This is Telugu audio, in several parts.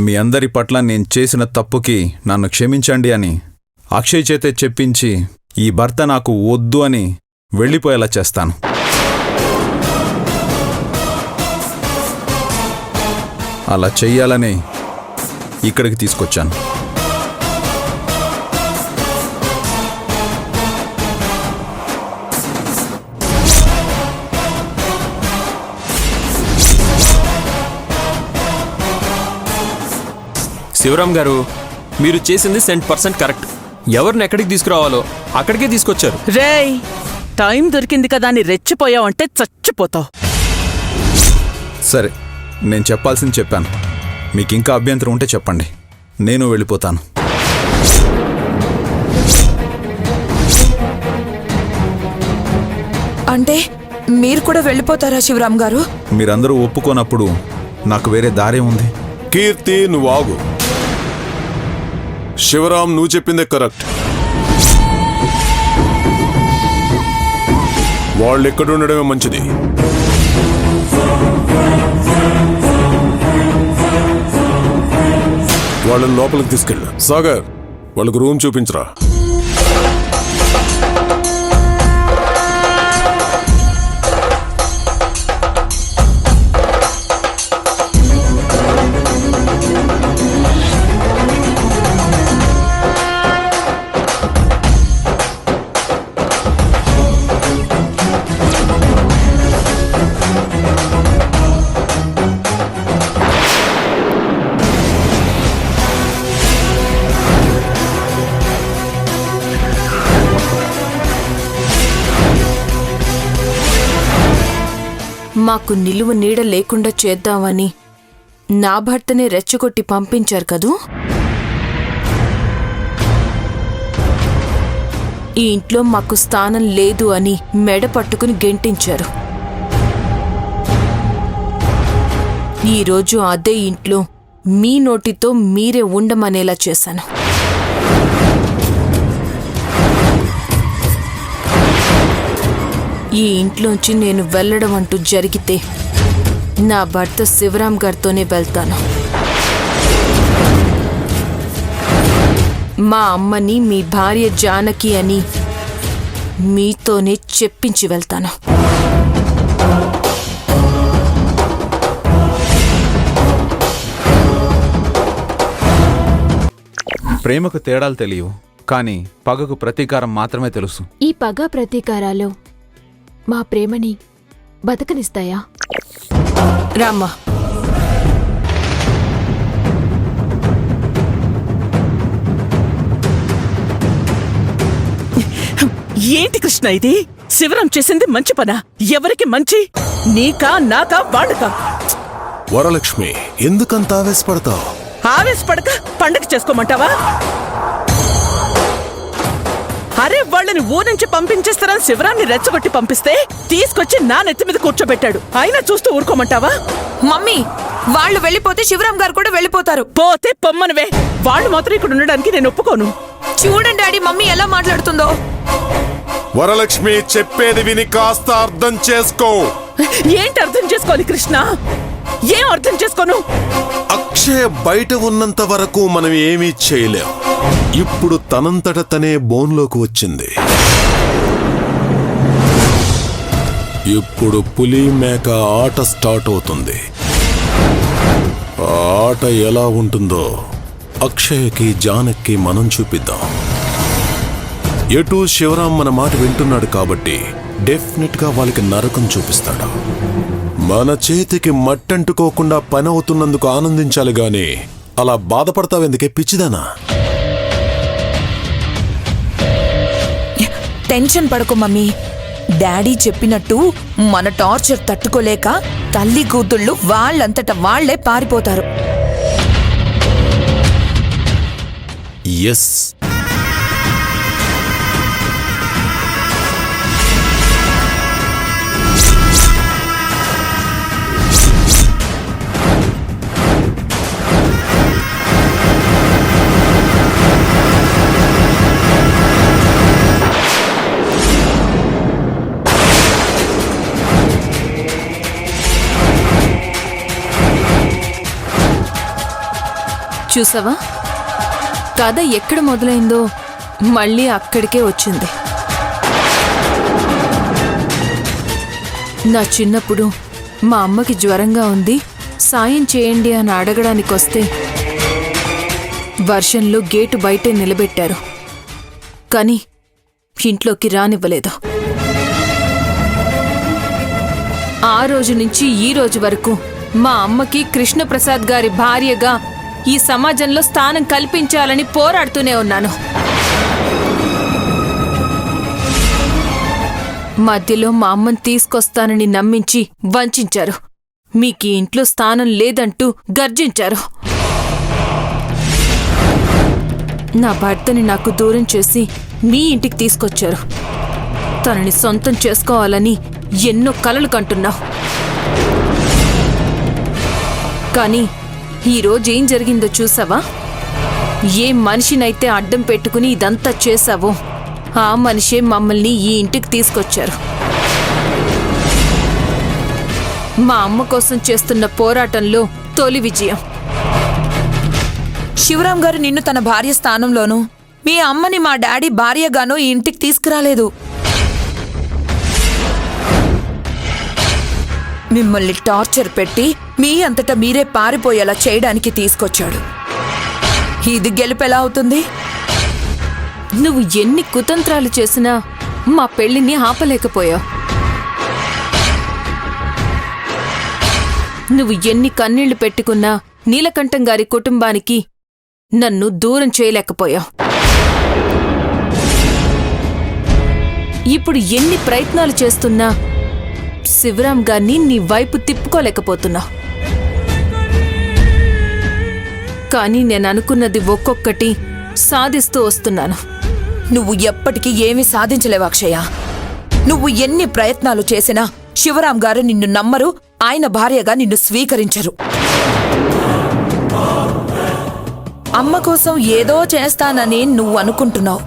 మీ అందరి పట్ల నేను చేసిన తప్పుకి నన్ను క్షమించండి అని అక్షయ్ చేతే చెప్పించి ఈ భర్త నాకు వద్దు అని వెళ్ళిపోయేలా చేస్తాను. అలా చెయ్యాలని ఇక్కడికి తీసుకొచ్చాను. శివరాం గారు, మీరు చేసింది 100% కరెక్ట్. ఎవరిని ఎక్కడికి తీసుకురావాలో అక్కడికే తీసుకొచ్చారు. రేయ్, టైం దొరికింది కదా అని రెచ్చిపోయావంటే చచ్చిపోతావు. సరే, నేను చెప్పాల్సింది చెప్పాను. మీకు ఇంకా అభ్యంతరం ఉంటే చెప్పండి, నేను వెళ్ళిపోతాను. అంటే మీరు కూడా వెళ్ళిపోతారా శివరాం గారు? మీరందరూ ఒప్పుకోనప్పుడు నాకు వేరే దారే ఉంది. కీర్తి, నువ్వు ఆగు. శివరాం, నువ్వు చెప్పిందే కరెక్ట్. వాళ్ళు ఎక్కడ ఉండడమే మంచిది. వాళ్ళని లోపలికి తీసుకెళ్ళు. సాగర్, వాళ్ళకు రూమ్ చూపించరా. మాకు నిలువ నీడ లేకుండా చేద్దామని నా భర్తనే రెచ్చగొట్టి పంపించారు కదూ. ఈ ఇంట్లో మాకు స్థానం లేదు అని మెడ పట్టుకుని గెంటించారు. ఈరోజు అదే ఇంట్లో మీ నోటితో మీరే ఉండమనేలా చేశాను. ఈ ఇంట్లోంచి నేను వెళ్ళడం అంటూ జరిగితే నా భర్త శివరాం గారితోనే వెళ్తాను. మా అమ్మని మీ భార్య జానకి అని మీతోనే చెప్పించి వెళ్తాను. ప్రేమకు తేడాలు తెలియవు, కానీ పగకు ప్రతీకారం మాత్రమే తెలుసు. ఈ పగ ప్రతీకారాలు మా ప్రేమని బతకనిస్తాయా? రామ్మా. ఏంటి కృష్ణ ఇది? శివరాం చేసింది మంచి పనా? ఎవరికి మంచి? నీకా, నాకా, వాడుకా? వరలక్ష్మి, ఎందుకంత ఆవేశపడతావు? ఆవేశపడక పండగ చేసుకోమంటావా? అరే, వాళ్ళని ఊరించి పంపించేస్తారని శివరాన్ని రెచ్చగొట్టి పంపిస్తే తీసుకొచ్చి నా నెత్తి మీద కూర్చోబెట్టాడు. అయినా చూస్తూ ఊరుకోమంటావా? మమ్మీ, వాళ్ళు వెళ్ళిపోతే శివరాం గారు కూడా వెళ్ళిపోతారు. పోతే పొమ్మనివే. వాళ్ళు మాత్రం ఇక్కడ ఉండడానికి నేను ఒప్పుకోను. చూడండి డాడీ, మమ్మీ ఎలా మాట్లాడుతుందో. వరలక్ష్మి, చెప్పేది విని కాస్త అర్థం చేసుకో. ఏంటి అర్థం చేసుకోవాలి కృష్ణ? ఏం అర్థం చేసుకోను? అక్షయ బయట ఉన్నంత వరకు మనం ఏమీ చేయలేం. ఇప్పుడు తనంతట తనే బోన్లోకి వచ్చింది. ఇప్పుడు పులి మేక ఆట స్టార్ట్ అవుతుంది. ఆ ఆట ఎలా ఉంటుందో అక్షయకి, జానకి మనం చూపిద్దాం. ఎటు శివరాం మన మాట వింటున్నాడు కాబట్టి డెఫినెట్ గా వాళ్ళకి నరకం చూపిస్తాడు. మన చేతికి మట్టంటుకోకుండా పని అవుతున్నందుకు ఆనందించాలి గాని అలా బాధపడతావెందుకే పిచ్చిదానా? టెన్షన్ పడకు మమ్మీ. డాడీ చెప్పినట్టు మన టార్చర్ తట్టుకోలేక తల్లి కూతుళ్ళు వాళ్ళంతట వాళ్లే పారిపోతారు. ఎస్. చూసావా, కథ ఎక్కడ మొదలైందో మళ్ళీ అక్కడికే వచ్చింది. నా చిన్నప్పుడు మా అమ్మకి జ్వరంగా ఉంది, సాయం చేయండి అని అడగడానికొస్తే వర్షంలో గేటు బయటే నిలబెట్టారు, కానీ ఇంట్లోకి రానివ్వలేదు. ఆ రోజు నుంచి ఈ రోజు వరకు మా అమ్మకి కృష్ణప్రసాద్ గారి భార్యగా ఈ సమాజంలో స్థానం కల్పించాలని పోరాడుతూనే ఉన్నాను. మధ్యలో మా అమ్మని తీసుకొస్తానని నమ్మించి వంచారు. మీకీ ఇంట్లో స్థానం లేదంటూ గర్జించారు. నా భర్తని నాకు దూరం చేసి మీ ఇంటికి తీసుకొచ్చారు. తనని సొంతం చేసుకోవాలని ఎన్నో కలలు కంటున్నావు. కానీ ఈరోజేం జరిగిందో చూసావా? ఏ మనిషినైతే అడ్డం పెట్టుకుని ఇదంతా చేశావో ఆ మనిషే మమ్మల్ని ఈ ఇంటికి తీసుకొచ్చారు. మా అమ్మ కోసం చేస్తున్న పోరాటంలో తొలి విజయం. శివరాం గారు నిన్ను తన భార్య స్థానంలోనూ, మీ అమ్మని మా డాడీ భార్యగానూ ఈ ఇంటికి తీసుకురాలేదు. మిమ్మల్ని టార్చర్ పెట్టి మీ అంతటా మీరే పారిపోయేలా చేయడానికి తీసుకొచ్చాడు. ఇది గెలుపెలా అవుతుంది? నువ్వు ఎన్ని కుతంత్రాలు చేసినా మా పెళ్లిని ఆపలేకపోయావు. నువ్వు ఎన్ని కన్నీళ్లు పెట్టుకున్నా నీలకంఠం గారి కుటుంబానికి నన్ను దూరం చేయలేకపోయావు. ఇప్పుడు ఎన్ని ప్రయత్నాలు చేస్తున్నా శివరాం గారిని నీ వైపు తిప్పుకోలేకపోతున్నావు. కానీ నేను అనుకున్నది ఒక్కొక్కటి సాధిస్తూ వస్తున్నాను. నువ్వు ఎప్పటికీ ఏమీ సాధించలేవు అక్షయ. నువ్వు ఎన్ని ప్రయత్నాలు చేసినా శివరాం గారు నిన్ను నమ్మరు, ఆయన భార్యగా నిన్ను స్వీకరించరు. అమ్మ కోసం ఏదో చేస్తానని నువ్వు అనుకుంటున్నావు,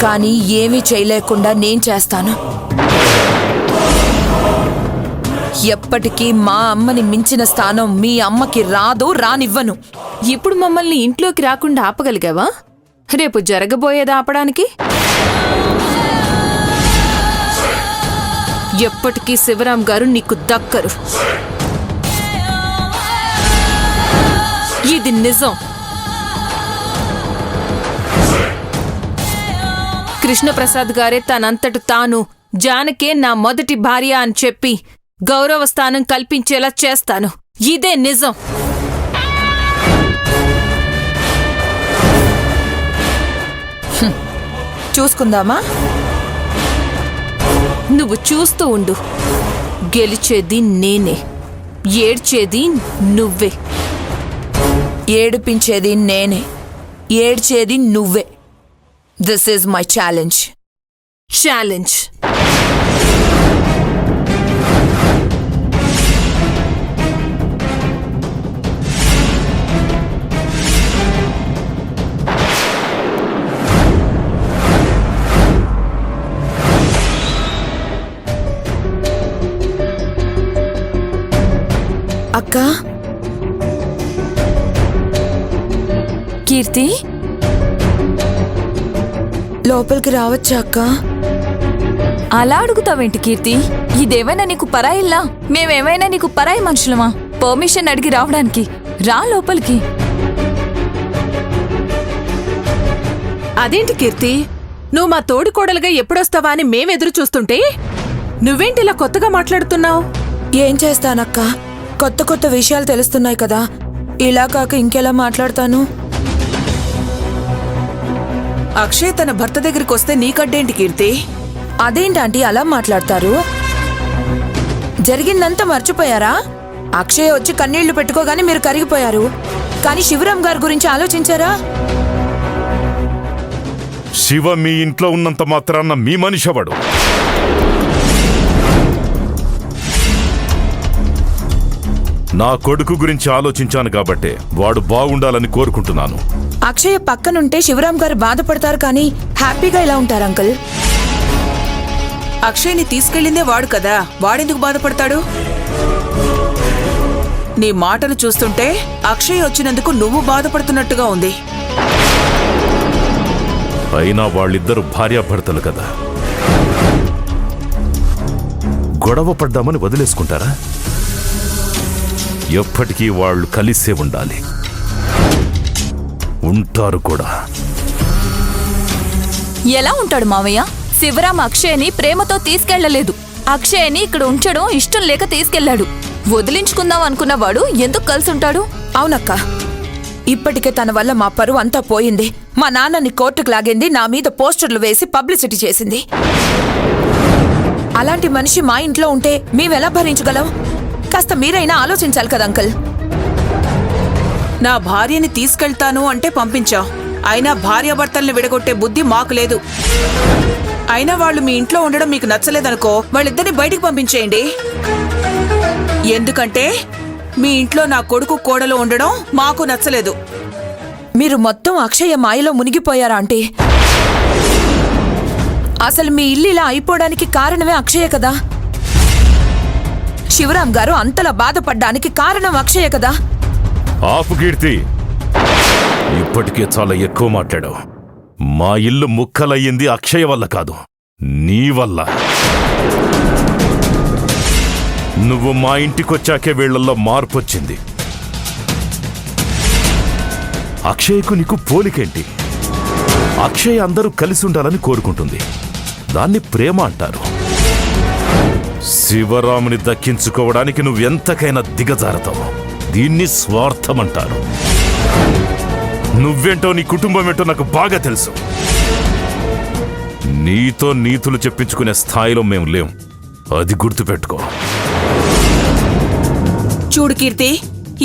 కానీ ఏమీ చేయలేకుండా నేను చేస్తాను. ఎప్పటికీ మా అమ్మని మించిన స్థానం మీ అమ్మకి రాదు, రానివ్వను. ఇప్పుడు మమ్మల్ని ఇంట్లోకి రాకుండా ఆపగలిగావా? రేపు జరగబోయేది ఆపడానికి? ఎప్పటికీ శివరాం గారు నీకు దక్కరు. ఇది నిజం. కృష్ణప్రసాద్ గారే తనంతట తాను జానకే నా మొదటి భార్య అని చెప్పి గౌరవ స్థానం కల్పించేలా చేస్తాను. ఇదే నిజం. చూసుకుందామా? నువ్వు చూస్తూ ఉండు. గెలిచేది నేనే, ఏడ్చేది నువ్వే. ఏడిపించేది నేనే, ఏడ్చేది నువ్వే. This is my challenge. Challenge. అక్క, కీర్తి, లోపలికి రావచ్చా అక్క? అలా అడుగుతావేంటి కీర్తి? ఇదేమైనా నీకు పరాయిల్లా? మేమేమైనా నీకు పరాయి మనుషులమా పర్మిషన్ అడిగి రావడానికి? రా లోపలికి. అదేంటి కీర్తి, నువ్వు మా తోడికోడలుగా ఎప్పుడొస్తావా అని మేమెదురు చూస్తుంటే నువ్వేంటిలా కొత్తగా మాట్లాడుతున్నావు? ఏం చేస్తానక్క, కొత్త కొత్త విషయాలు తెలుస్తున్నాయి కదా. ఇలా కాక ఇంకెలా మాట్లాడతాను? అక్షయ్ తన భర్త దగ్గరికి వస్తే నీకడ్డేంటి కీర్తి? అదేంటంటీ అలా మాట్లాడతారు? జరిగిందంతా మర్చిపోయారా? అక్షయ్ వచ్చి కన్నీళ్లు పెట్టుకోగానే మీరు కరిగిపోయారు, కానీ శివరాం గారి గురించి ఆలోచించారా? శివ మీ ఇంట్లో ఉన్నంత మాత్రాన్న మీ మనిషివాడు. నా కొడుకు గురించి ఆలోచించాను కాబట్టే వాడు బాగుండాలని కోరుకుంటున్నాను. అక్షయ్ పక్కనుంటే శివరాం గారు బాధపడతారు, కానీ హ్యాపీగా ఇలా ఉంటారు అంకుల్. అక్షయ్ని తీసుకెళ్ళిందే వాడు కదా, వాడెందుకు బాధపడతాడు? నీ మాటలు చూస్తుంటే అక్షయ్ వచ్చినందుకు నువ్వు బాధపడుతున్నట్టుగా ఉంది. అయినా వాళ్ళిద్దరు భార్యాభర్తలు కదా, గొడవ పడ్డామని వదిలేసుకుంటారా? ఎప్పటికీ వాళ్ళు కలిసే ఉండాలి, ఉంటారు కూడా. ఎలా ఉంటాడు మావయ్య? శివరాం అక్షయ్ని ప్రేమతో తీసుకెళ్లలేదు. అక్షయ్ని ఇక్కడ ఉంచడం ఇష్టం లేక తీసుకెళ్లాడు. వదిలించుకుందాం అనుకున్నవాడు ఎందుకు కలిసుంటాడు? అవునక్క, ఇప్పటికే తన వల్ల మా పరువు అంతా పోయింది. మా నాన్నని కోర్టుకు లాగింది, నా మీద పోస్టర్లు వేసి పబ్లిసిటీ చేసింది. అలాంటి మనిషి మా ఇంట్లో ఉంటే మేమెలా భరించగలం? కాస్త మీరైనా ఆలోచించాలి కదా అంకల్. నా భార్యని తీసుకెళ్తాను అంటే పంపించాం. అయినా భార్యాభర్తల్ని విడగొట్టే బుద్ధి మాకు లేదు. అయినా వాళ్ళు మీ ఇంట్లో ఉండడం మీకు నచ్చలేదనుకో, వాళ్ళిద్దరిని బయటికి పంపించేయండి. ఎందుకంటే మీ ఇంట్లో నా కొడుకు కోడలు ఉండడం మాకు నచ్చలేదు. మీరు మొత్తం అక్షయ మాయలో మునిగిపోయారా ఆంటీ? అసలు మీ ఇల్లు ఇలా అయిపోవడానికి కారణమే అక్షయ కదా. శివరాం గారు అంతలా బాధపడ్డానికి కారణం అక్షయ కదా. ఆపు కీర్తి, ఇప్పటికే చాలా ఎక్కువ మాట్లాడావు. మా ఇల్లు ముక్కలయ్యింది అక్షయ వల్ల కాదు, నీ వల్ల. నువ్వు మా ఇంటికొచ్చాకే వీళ్లలో మార్పొచ్చింది. అక్షయ్కు నీకు పోలికేంటి? అక్షయ్ అందరూ కలిసి ఉండాలని కోరుకుంటుంది, దాన్ని ప్రేమ అంటారు. శివరాముని దక్కించుకోవడానికి నువ్వెంతకైనా దిగజారతావు, దీన్ని స్వార్థమంటారు. నువ్వేంటో నీ కుటుంబం ఏంటో నాకు బాగా తెలుసు. నీతో నీతులు చెప్పించుకునే స్థాయిలో మేము లేం, అది గుర్తుపెట్టుకో. చూడు కీర్తి,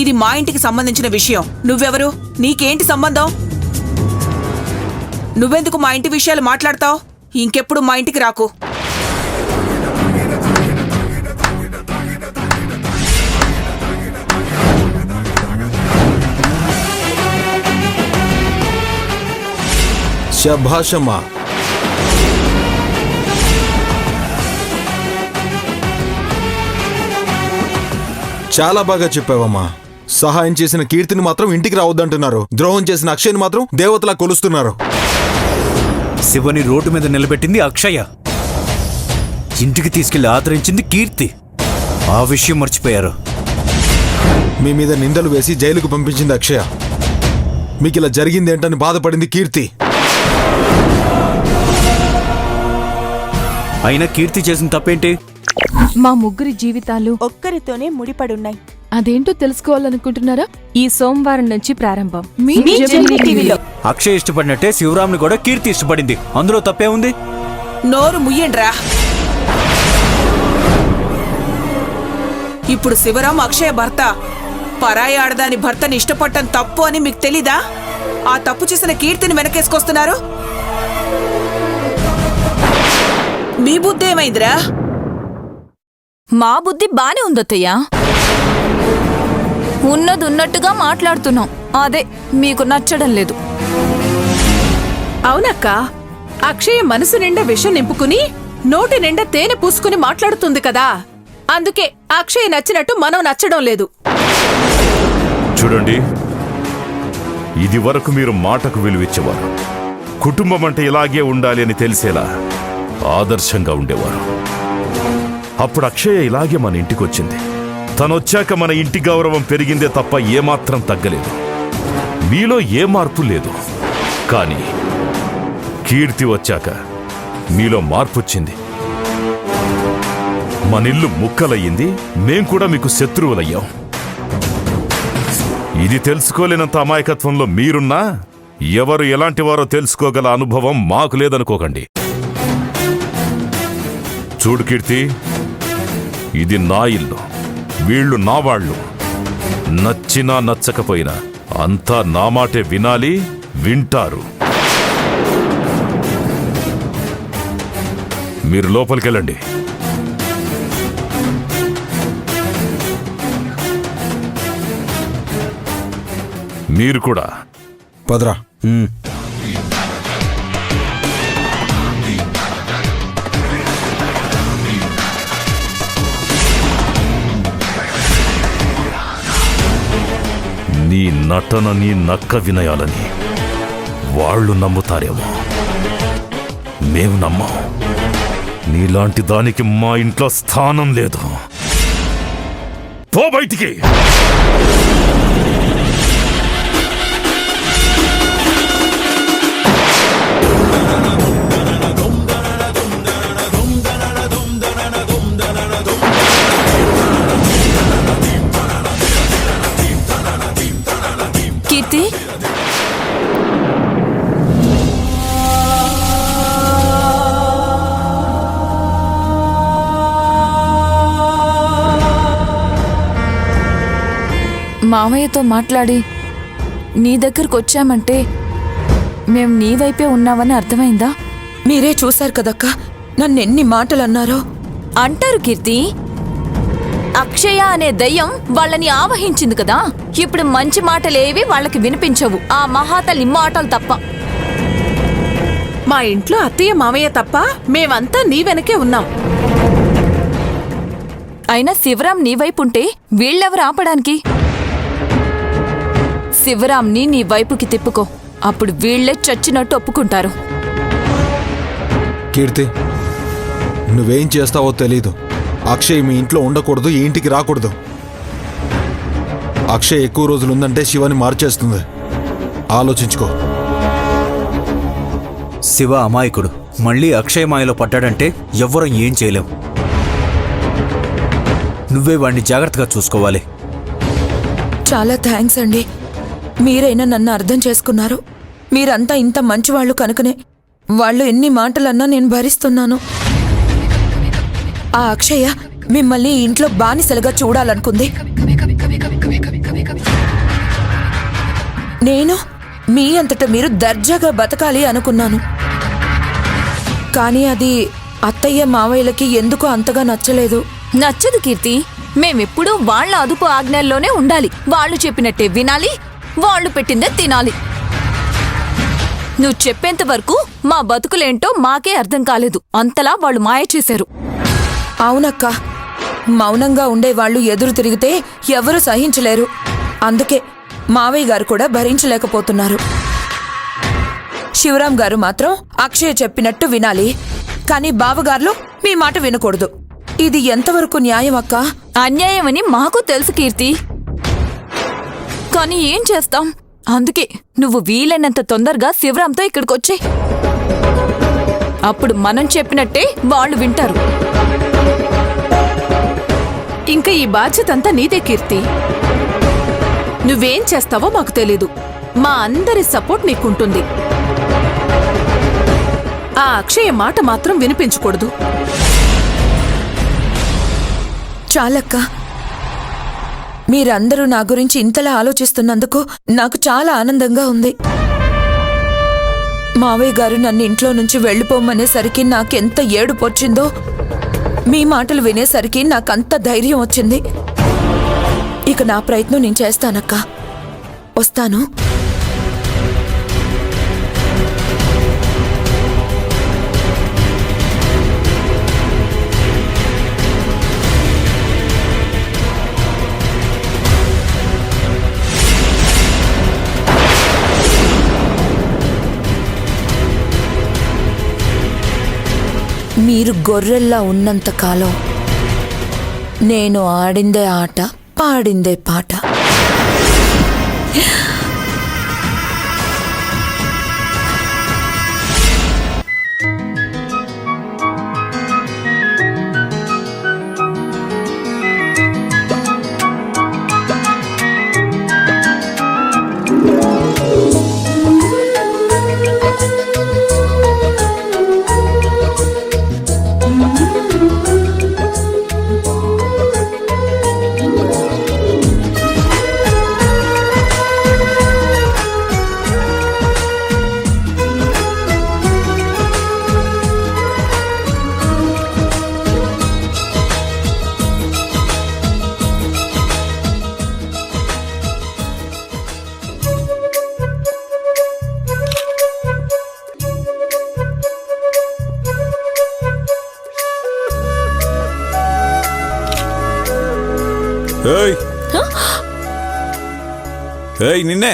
ఇది మా ఇంటికి సంబంధించిన విషయం. నువ్వెవరు? నీకేంటి సంబంధం? నువ్వెందుకు మా ఇంటి విషయాలు మాట్లాడతావు? ఇంకెప్పుడు మా ఇంటికి రాకు. శభాషమ్మా. చాలా బాగా చెప్పావమ్మా. సహాయం చేసిన కీర్తిని మాత్రం ఇంటికి రావద్దంటున్నారు, ద్రోహం చేసిన అక్షయ్ని మాత్రం దేవతలా కొలుస్తున్నారు. శివని రోడ్డు మీద నిలబెట్టింది అక్షయ, ఇంటికి తీసుకెళ్లి ఆదరించింది కీర్తి. ఆ విషయం మర్చిపోయారు. మీ మీద నిందలు వేసి జైలుకు పంపించింది అక్షయ, మీకు ఇలా జరిగిందేంటని బాధపడింది కీర్తి. అయినా కీర్తి చేసిన తప్పేంటి? మా ముగ్గురి జీవితాలు ఒక్కరితోనే ముడిపడున్నాయి. అదేంటో తెలుసుకోవాలనుకుంటున్నారా? ఈ సోమవారం నుంచి ప్రారంభం. అక్షయ్ ఇష్టపడినట్టే శివరాంని కూడా కీర్తి ఇష్టపడింది, అందులో తప్పే ఉంది? నోరు ముయ్యండ్రా. ఇప్పుడు శివరాం అక్షయ భర్త. పరాయి ఆడదాని భర్తని ఇష్టపడటం తప్పు అని మీకు తెలీదా? ఆ తప్పు చేసిన కీర్తిని వెనకేసుకొస్తున్నారు. మీ బుద్ధి ఏమైందిరా? మా బుద్ధి బానే ఉందత్తయ్యా. ఉన్నట్టుగా మాట్లాడుతున్నాం, అదే మీకు నచ్చడం లేదు. అవునక్క, అక్షయ మనసు నిండా విషం నింపుకుని నోటి నిండా తేనె పూసుకుని మాట్లాడుతుంది కదా. అందుకే అక్షయ్ నచ్చినట్టు మనం నచ్చడం లేదు. చూడండి, ఇది వరకు మీరు మాటకు విలువిచ్చేవారు, కుటుంబం అంటే ఇలాగే ఉండాలి అని తెలిసేలా ఆదర్శంగా ఉండేవారు. అప్పుడు అక్షయ ఇలాగే మన ఇంటికొచ్చింది. తనొచ్చాక మన ఇంటి గౌరవం పెరిగిందే తప్ప ఏమాత్రం తగ్గలేదు. మీలో ఏ మార్పు లేదు. కానీ కీర్తి వచ్చాక మీలో మార్పొచ్చింది. మనిల్లు ముక్కలయ్యింది, మేం కూడా మీకు శత్రువులయ్యాం. ఇది తెలుసుకోలేనంత అమాయకత్వంలో మీరున్నా ఎవరు ఎలాంటివారో తెలుసుకోగల అనుభవం మాకు లేదనుకోకండి. చూడు కీర్తి, ఇది నా ఇల్లు, వీళ్ళు నా వాళ్ళు. నచ్చినా నచ్చకపోయినా అంతా నా మాటే వినాలి, వింటారు. మీరు లోపలికెళ్ళండి. మీరు కూడా పదరా. నీ నటనని నక్క వినయాలని వాళ్ళు నమ్ముతారేమో, మేము నమ్మం. నీలాంటి దానికి మా ఇంట్లో స్థానం లేదు. పో బయటికి. కీర్తి, మామయ్యతో మాట్లాడి నీ దగ్గరకు వచ్చామంటే మేం నీ వైపే ఉన్నామని అర్థమైందా? మీరే చూశారు కదక్కా నన్నెన్ని మాటలు అన్నారో. అంటారు కీర్తి, అక్షయ అనే దయ్యం వాళ్ళని ఆవహించింది కదా. ఇప్పుడు మంచి మాటలేవి వాళ్ళకి వినిపించవు, ఆ మహాతల్లి మాటలు తప్ప. మా ఇంట్లో అత్తయ్య మామయ్య తప్ప మేమంతా నీ వెనకే ఉన్నాం. అయినా శివరాం నీ వైపుంటే వీళ్ళెవరు ఆపడానికి? శివరాంని నీ వైపుకి తిప్పుకో, అప్పుడు వీళ్లే చచ్చినట్టు ఒప్పుకుంటారు. కీర్తి, నువ్వేం చేస్తావో తెలీదు. అక్షయ్ మీ ఇంట్లో ఉండకూడదు, ఈ ఇంటికి రాకూడదు. అక్షయ్ ఎక్కువ రోజులు ఉందంటే శివని మార్చేస్తుంది. ఆలోచించుకో. శివ అమాయకుడు మళ్ళీ అక్షయ మాయలో పడ్డాడంటే ఎవ్వరం ఏం చేయలేం. నువ్వే వాణ్ణి జాగ్రత్తగా చూసుకోవాలి. చాలా థ్యాంక్స్ అండి. మీరైనా నన్ను అర్థం చేసుకున్నారు. మీరంతా ఇంత మంచివాళ్లు కనుకనే వాళ్ళు ఎన్ని మాటలన్నా నేను భరిస్తున్నాను. ఆ అక్షయ మిమ్మల్ని ఇంట్లో బానిసలుగా చూడాలనుకుంది. నేను మీ అంతట మీరు దర్జాగా బతకాలి అనుకున్నాను. కానీ అది అత్తయ్య మావయ్యలకి ఎందుకో అంతగా నచ్చలేదు. నచ్చదు కీర్తి. మేమెప్పుడూ వాళ్ళ అదుపు ఆజ్ఞల్లోనే ఉండాలి. వాళ్ళు చెప్పినట్టే వినాలి, వాళ్ళు పెట్టిందే తినాలి. నువ్వు చెప్పేంత వరకు మా బతుకులేంటో మాకే అర్థం కాలేదు. అంతలా వాళ్ళు మాయ చేశారు. అవునక్క, మౌనంగా ఉండేవాళ్లు ఎదురు తిరిగితే ఎవరూ సహించలేరు. అందుకే మావయ్య గారు కూడా భరించలేకపోతున్నారు. శివరాం గారు మాత్రం అక్షయ చెప్పినట్టు వినాలి, కానీ బావగారులు మీ మాట వినకూడదు. ఇది ఎంతవరకు న్యాయం అక్క? అన్యాయమని మాకు తెలుసు కీర్తి, కానీ ఏం చేస్తాం? అందుకే నువ్వు వీలైనంత తొందరగా శివరాంతో ఇక్కడికొచ్చేయ్. అప్పుడు మనం చెప్పినట్టే వాళ్ళు వింటారు. ఇంకా ఈ బాధ్యత అంతా నీదే కీర్తి. నువ్వేం చేస్తావో మాకు తెలీదు. మా అందరి సపోర్ట్ నీకుంటుంది. ఆ అక్షయ మాట మాత్రం వినిపించకూడదు. చాలక్క, మీరందరూ నా గురించి ఇంతలా ఆలోచిస్తున్నందుకు నాకు చాలా ఆనందంగా ఉంది. మావయ్య గారు నన్ను ఇంట్లో నుంచి వెళ్ళిపోమనేసరికి నాకెంత ఏడుపొచ్చిందో, మీ మాటలు వినేసరికి నాకంత ధైర్యం వచ్చింది. ఇక నా ప్రయత్నం నేను చేస్తానక్క. వస్తాను. మీరు గొర్రెల్లా ఉన్నంతకాలం నేను ఆడిందే ఆట, పాడిందే పాట. ఏయ్ నిన్నే.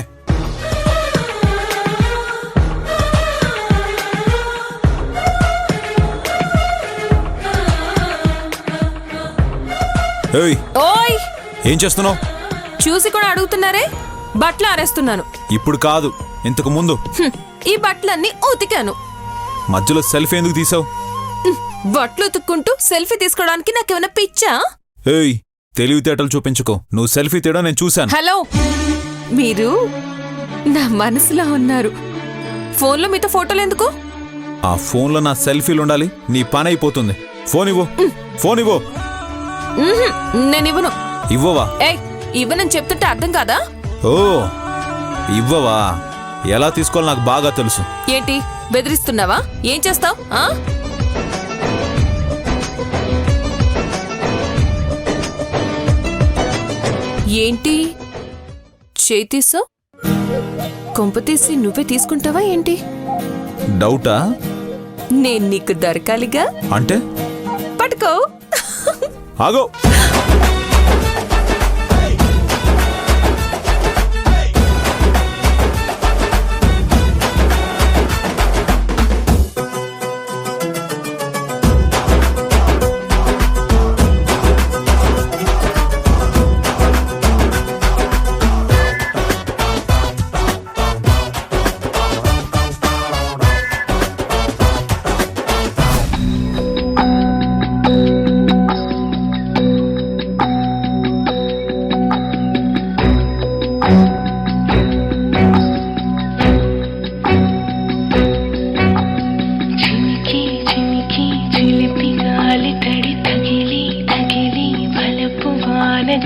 ఏయ్ ఓయ్ ఏం చేస్తున్నావు? చూసి కూడా అడుగుతున్నారే? బట్టలు ఆరేస్తున్నాను. ఇప్పుడు కాదు, ఇంతకు ముందు. ఈ బట్టలన్నీ ఉతికాను. మధ్యలో సెల్ఫీ ఎందుకు తీసావు? బట్టలు ఉతుక్కుంటూ సెల్ఫీ తీసుకోవడానికి నాకేమైనా పిచ్చా? ఏయ్ తెలివితేటలు చూపించుకో. నువ్వు సెల్ఫీ తీయడం నేను చూశాను. హలో, మీరు నా మనసులో ఉన్నారు. ఫోన్లో మీతో ఫోటోలు ఎందుకు? ఆ ఫోన్లో నా సెల్ఫీలు ఉండాలి. నీ పని అయిపోతుంది. ఫోన్ ఇవ్వు. ఫోన్ ఇవ్వు. నేను ఇవ్వను. ఇవ్వవా? ఏయ్, ఇవ్వనని చెప్తుంటే అర్థం కాదా? ఓ ఇవ్వవా? ఎలా తీసుకోవాలో నాకు బాగా తెలుసు. ఏంటి బెదిరిస్తున్నావా? ఏం చేస్తావ్? ఏంటి చేతీసావ్? కొంపతీసి నువ్వే తీసుకుంటావా ఏంటి? డౌటా? నేను నీకు దొరకాలిగా. అంటే పట్టుకో. ఆగో.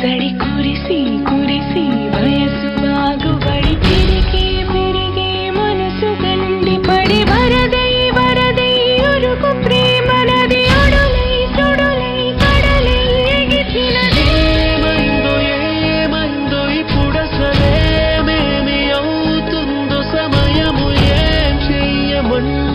తడి కురిసి కురిసి వయసు బాగుబడి తిరిగి తిరిగి మనసు గండి పడి వరదై వరదై ఉరుకు ప్రేమ నది అడులై సుడులై కడలై ఎగిసినది. ఏమందో ఏమందో ఇప్పుడసలేమేమి అవుతుందో సమయము ఏం చెయ్యమన్నా